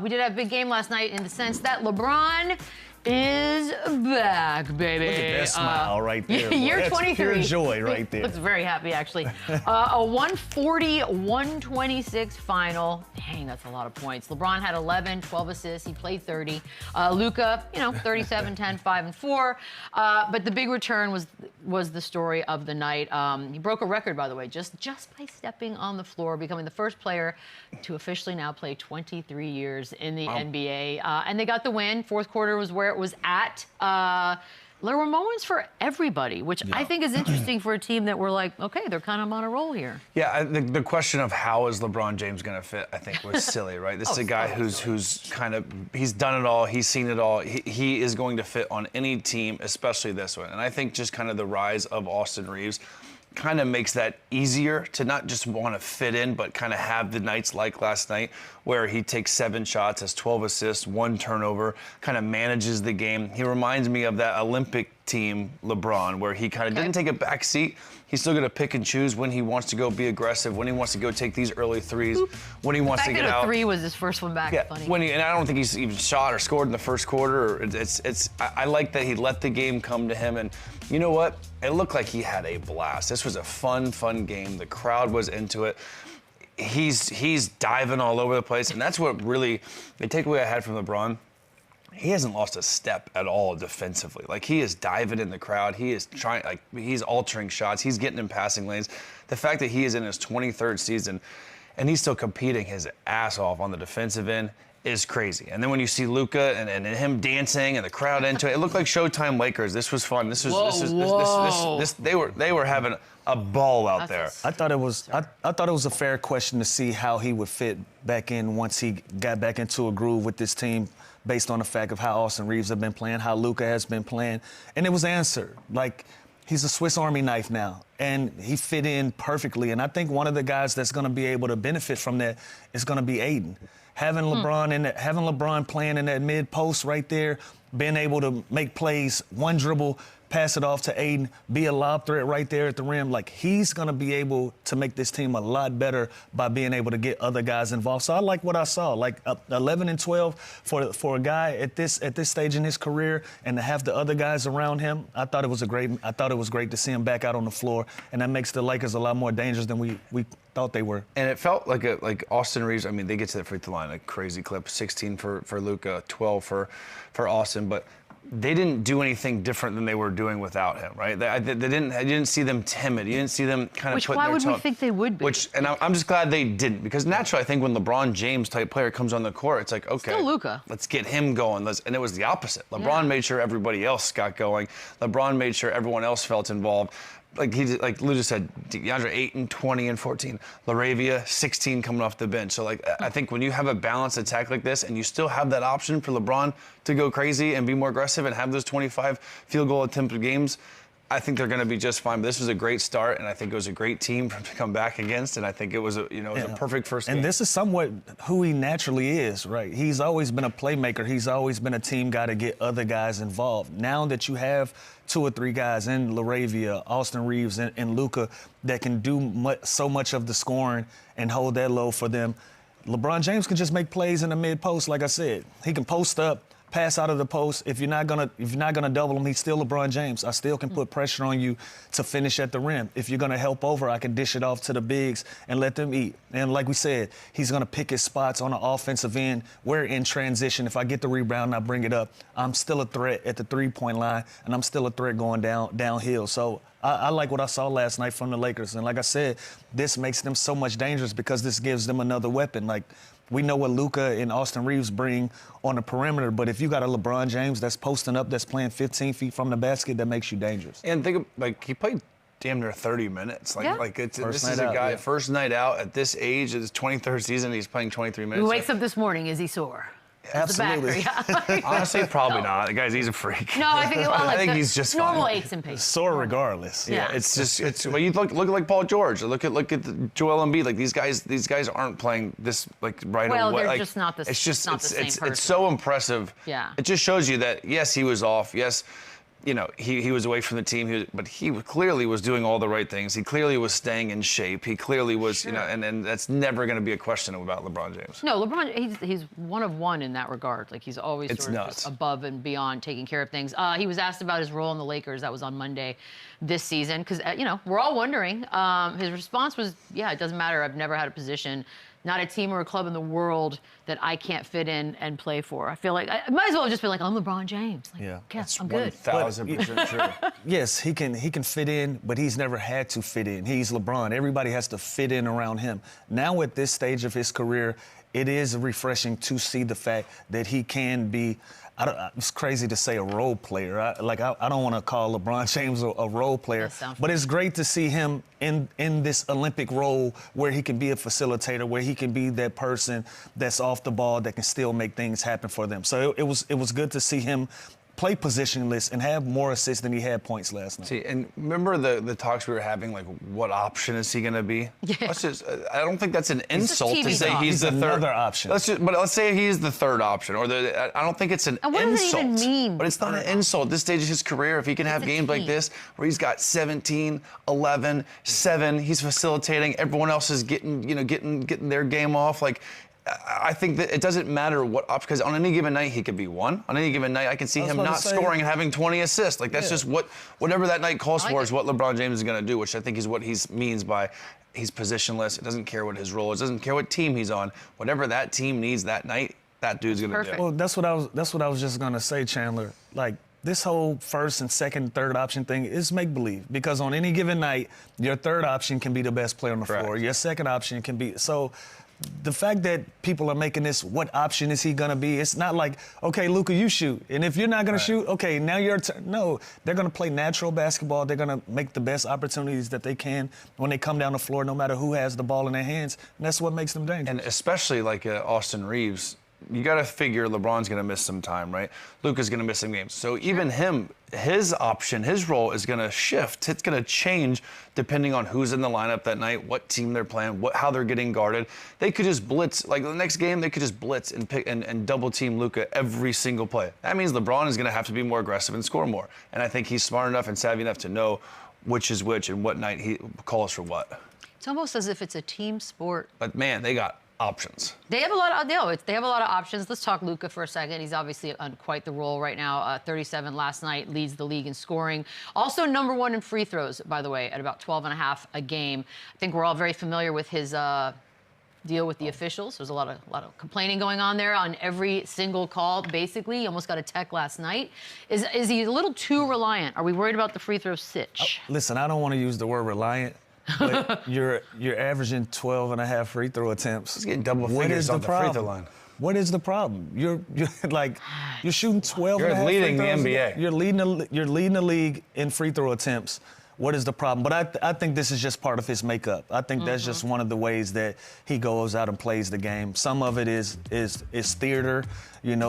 We did have a big game last night in the sense that LeBron is back, baby. Look at that smile right there. Year That's 23. pure joy right there. Looks very happy, actually. A 140-126 final. Dang, that's a lot of points. LeBron had 11, 12 assists. He played 30. Luka, 37, 10, 5, and 4. But the big return was the story of the night. He broke a record, by the way, just by stepping on the floor, becoming the first player to officially now play 23 years in the NBA. And they got the win. Fourth quarter was where it was at. There were moments for everybody, which I think is interesting for a team that were like, okay, they're kind of on a roll here. Yeah, the question of how is LeBron James going to fit, I think, was silly, right? This is a guy who's kind of, he's done it all, he's seen it all. He is going to fit on any team, especially this one. And I think just kind of the rise of Austin Reeves kind of makes that easier to not just want to fit in, but kind of have the nights like last night where he takes 7 shots, has 12 assists, 1 turnover, kind of manages the game. He reminds me of that Olympic team LeBron, where he kind of didn't take a back seat. He's still going to pick and choose when he wants to go be aggressive, when he wants to go take these early threes, when he wants to get out. 3 was his first one back. Yeah, Funny. And I don't think he's even shot or scored in the first quarter. I like that he let the game come to him, and you know what? It looked like he had a blast. This was a fun game. The crowd was into it. He's diving all over the place, and that's what really the takeaway I had from LeBron. He hasn't lost a step at all defensively. Like, he is diving in the crowd. He is trying, like, he's altering shots. He's getting in passing lanes. The fact that he is in his 23rd season and he's still competing his ass off on the defensive end is crazy. And then when you see Luka and him dancing and the crowd into it, it looked like Showtime Lakers. This was fun. They were having a ball out there. I thought it was a fair question to see how he would fit back in once he got back into a groove with this team, based on the fact of how Austin Reeves have been playing, how Luka has been playing, and it was answered. Like, he's a Swiss Army knife now, and he fit in perfectly. And I think one of the guys that's going to be able to benefit from that is going to be Ayton. Having LeBron playing in that mid post right there, being able to make plays, one dribble, pass it off to Ayton, be a lob threat right there at the rim. Like, he's going to be able to make this team a lot better by being able to get other guys involved. So I like what I saw. Like, 11 and 12 for a guy at this stage in his career, and to have the other guys around him, I thought it was great to see him back out on the floor, and that makes the Lakers a lot more dangerous than we thought they were. And it felt like Austin Reeves, I mean, they get to the free throw line, a crazy clip, 16 for Luka, 12 for Austin, but they didn't do anything different than they were doing without him, right? You didn't see them timid. You didn't see them kind of putting their toe. Which why would we think they would be? And I'm just glad they didn't, because naturally I think when LeBron James type player comes on the court, it's like, okay, still Luka. Let's get him going. And it was the opposite. LeBron made sure everybody else got going. LeBron made sure everyone else felt involved. Like Lou just said, Deandre Ayton, 20 and 14. LaRavia, 16 coming off the bench. So, like, I think when you have a balanced attack like this and you still have that option for LeBron to go crazy and be more aggressive and have those 25 field goal attempted games, I think they're going to be just fine. But this was a great start, and I think it was a great team to come back against. And I think it was a perfect first game. And this is somewhat who he naturally is, right? He's always been a playmaker. He's always been a team guy to get other guys involved. Now that you have 2 or 3 guys in LaRavia, Austin Reeves, and Luka that can do so much of the scoring and hold that low for them, LeBron James can just make plays in the mid post. Like I said, he can post up, pass out of the post. If you're not gonna double him, he's still LeBron James. I still can put pressure on you to finish at the rim. If you're gonna help over, I can dish it off to the bigs and let them eat. And like we said, he's gonna pick his spots on the offensive end. We're in transition. If I get the rebound and I bring it up, I'm still a threat at the 3-point line, and I'm still a threat going downhill. So I like what I saw last night from the Lakers. And like I said, this makes them so much dangerous because this gives them another weapon. Like, we know what Luka and Austin Reeves bring on the perimeter, but if you got a LeBron James that's posting up, that's playing 15 feet from the basket, that makes you dangerous. And think of, like, he played damn near 30 minutes. This is a guy, first night out at this age, his 23rd season, he's playing 23 minutes. He wakes up this morning, is he sore? Absolutely. Honestly, probably not. The guy's, he's a freak. No, I think he's just normal fine. aches and pains. Sore regardless. Yeah, well, you look like Paul George. Look at Joel Embiid. Like, these guys aren't playing this right away. Well, they're like, just not the same person. It's so impressive. Yeah. It just shows you that, yes, he was off. Yes, he was away from the team, but he clearly was doing all the right things. He clearly was staying in shape. He clearly was, and that's never going to be a question about LeBron James. No, LeBron, he's one of one in that regard. Like, he's always sort of just above and beyond taking care of things. He was asked about his role in the Lakers. That was on Monday this season because, we're all wondering. His response was, yeah, it doesn't matter. I've never had a position, not a team or a club in the world that I can't fit in and play for. I feel like I might as well have just been like, I'm LeBron James. Like, yeah, I'm good. 1,000% true. Yes, he can fit in, but he's never had to fit in. He's LeBron. Everybody has to fit in around him. Now at this stage of his career, it is refreshing to see the fact that he can be. It's crazy to say a role player. I don't want to call LeBron James a role player, but it's great to see him in this Olympic role where he can be a facilitator, where he can be that person that's off the ball that can still make things happen for them. So it was good to see him play positionless and have more assists than he had points last night. See, and remember the talks we were having, like, what option is he going to be? Yeah. I don't think that's an insult to say he's the third option. Let's say he's the third option, or I don't think it's an insult. What does it even mean? But it's not an insult at this stage of his career. If he can have games like this where he's got 17, 11, 7, he's facilitating, everyone else is getting their game off, like. I think that it doesn't matter what option, because on any given night he could be 1. On any given night I can see him not scoring and having 20 assists. Like, that's just whatever that night calls for is what LeBron James is going to do, which I think is what he means by he's positionless. It doesn't care what his role is. It doesn't care what team he's on. Whatever that team needs that night, that dude's going to do. Well, that's what I was just going to say, Chandler. Like, this whole first and second, third option thing is make-believe, because on any given night, your third option can be the best player on the floor. Your second option can be so. The fact that people are making this, what option is he going to be? It's not like, okay, Luka, you shoot. And if you're not going to shoot, okay, now your turn. No, they're going to play natural basketball. They're going to make the best opportunities that they can when they come down the floor, no matter who has the ball in their hands. And that's what makes them dangerous. And especially like Austin Reeves, you got to figure LeBron's going to miss some time, right? Luka's going to miss some games. So even him, his option, his role is going to shift. It's going to change depending on who's in the lineup that night, what team they're playing, how they're getting guarded. They could just blitz. Like, the next game, they could just blitz and pick and double team Luka every single play. That means LeBron is going to have to be more aggressive and score more. And I think he's smart enough and savvy enough to know which is which and what night he calls for what. It's almost as if it's a team sport. But, man, they got options. They have a lot of options. Let's talk Luka for a second. He's obviously on quite the roll right now. 37 last night, leads the league in scoring. Also number 1 in free throws, by the way, at about 12.5 a game. I think we're all very familiar with his deal with the officials. There's a lot of complaining going on there on every single call. Basically, he almost got a tech last night. Is he a little too reliant? Are we worried about the free throw sitch? Listen, I don't want to use the word reliant. But you're averaging 12.5 free throw attempts. He's getting double figures on the free throw line. What is the problem? You're shooting 12 You're and a half leading free throws. the NBA. You're leading the league in free throw attempts. What is the problem? But I think this is just part of his makeup. I think that's just one of the ways that he goes out and plays the game. Some of it is theater,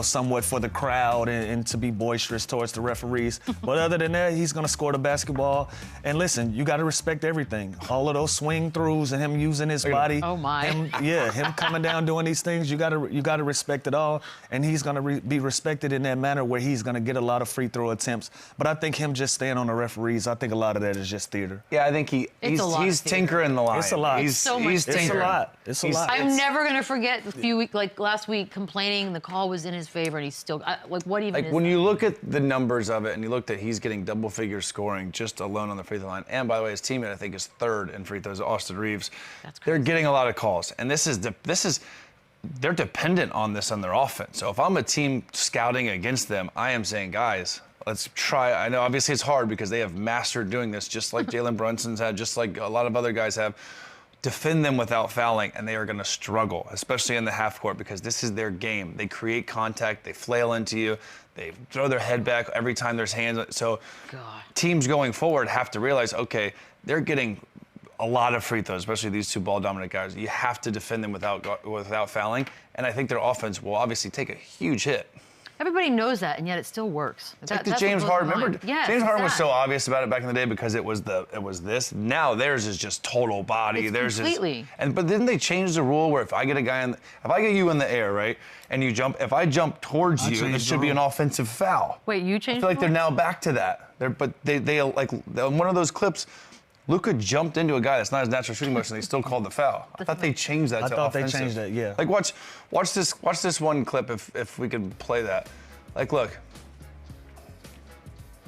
somewhat for the crowd and to be boisterous towards the referees. But other than that, he's going to score the basketball. And listen, you got to respect everything. All of those swing throughs and him using his body. Oh my! Him coming down doing these things. You got to respect it all. And he's going to be respected in that manner where he's going to get a lot of free throw attempts. But I think him just staying on the referees, I think a lot of that is just theater. Yeah, I think he's tinkering the line. It's a lot. He's tinkering. It's a lot. I'm never gonna forget the few weeks, like last week, complaining the call was in his favor, and he's still what even? Like, when you look at the numbers of it, and you look at he's getting double figure scoring just alone on the free throw line. And by the way, his teammate I think is 3rd in free throws, Austin Reeves. That's crazy. They're getting a lot of calls, and they're dependent on this on their offense. So if I'm a team scouting against them, I am saying, guys, let's try. I know obviously it's hard because they have mastered doing this, just like Jalen Brunson's had, just like a lot of other guys have. Defend them without fouling, and they are going to struggle, especially in the half court, because this is their game. They create contact, they flail into you, they throw their head back every time there's hands. So teams going forward have to realize, okay, they're getting a lot of free throws, especially these two ball-dominant guys. You have to defend them without fouling, and I think their offense will obviously take a huge hit. Everybody knows that, and yet it still works. It's like the James Harden. Remember, yes, James Harden was exactly. so obvious about it back in the day because it was this. Now theirs is just total body. It's theirs completely. But didn't they change the rule where if I get a guy if I get you in the air, right, and you jump, if I jump towards you, it should be an offensive foul. Wait, you I changed feel like the they're rule? now back to that. But they like on one of those clips. Luka jumped into a guy that's not his natural shooting motion. They still called the foul. I thought they changed that to offensive. I thought they changed that. Yeah. Like watch this one clip if we could play that. Like look.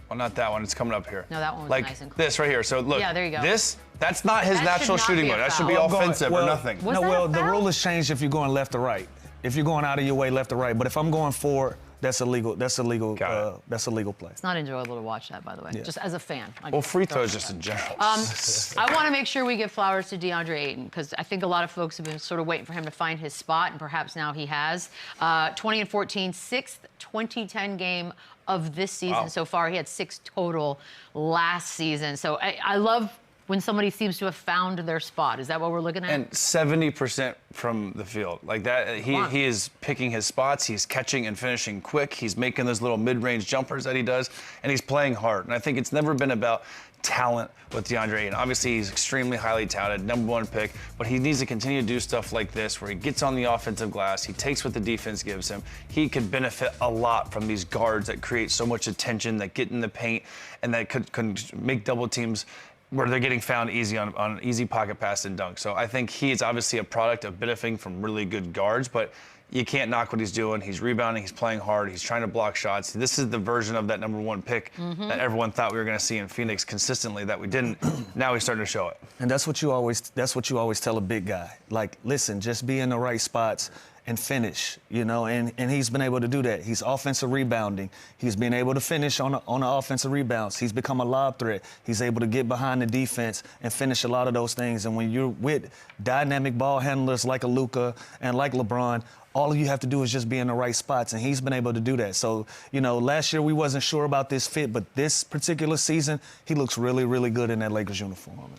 Well, not that one. It's coming up here. No, that one was like nice and clean. this right here. So look. Yeah, there you go. That's not his That natural should not shooting be a motion. That should foul. be offensive or nothing. Was No, that well, a the foul? rule has changed if you're going left or right. If you're going out of your way left or right. But if I'm going forward, that's illegal. That's illegal. Got it. That's a legal play. It's not enjoyable to watch that, by the way. Yeah. Just as a fan. Well, free throws just in general. I want to make sure we give flowers to Deandre Ayton because I think a lot of folks have been sort of waiting for him to find his spot, and perhaps now he has. 20 and 14, sixth 2010 game of this season so far. He had 6 total last season. So I love when somebody seems to have found their spot. Is that what we're looking at? And 70% from the field. Like that, he is picking his spots. He's catching and finishing quick. He's making those little mid-range jumpers that he does, and he's playing hard. And I think it's never been about talent with Deandre Ayton. Obviously, he's extremely highly touted, #1 pick, but he needs to continue to do stuff like this where he gets on the offensive glass, he takes what the defense gives him. He could benefit a lot from these guards that create so much attention, that get in the paint, and that could make double teams where they're getting found easy on easy pocket pass and dunk. So I think he is obviously a product of benefiting from really good guards, but you can't knock what he's doing. He's rebounding, he's playing hard, he's trying to block shots. This is the version of that #1 pick that everyone thought we were going to see in Phoenix consistently that we didn't. Now he's starting to show it. And that's what you always tell a big guy. Like, listen, just be in the right spots and finish, and he's been able to do that. He's offensive rebounding. He's been able to finish on the offensive rebounds. He's become a lob threat. He's able to get behind the defense and finish a lot of those things. And when you're with dynamic ball handlers like a Luka and like LeBron, all you have to do is just be in the right spots, and he's been able to do that. So, last year we wasn't sure about this fit, but this particular season, he looks really, really good in that Lakers uniform.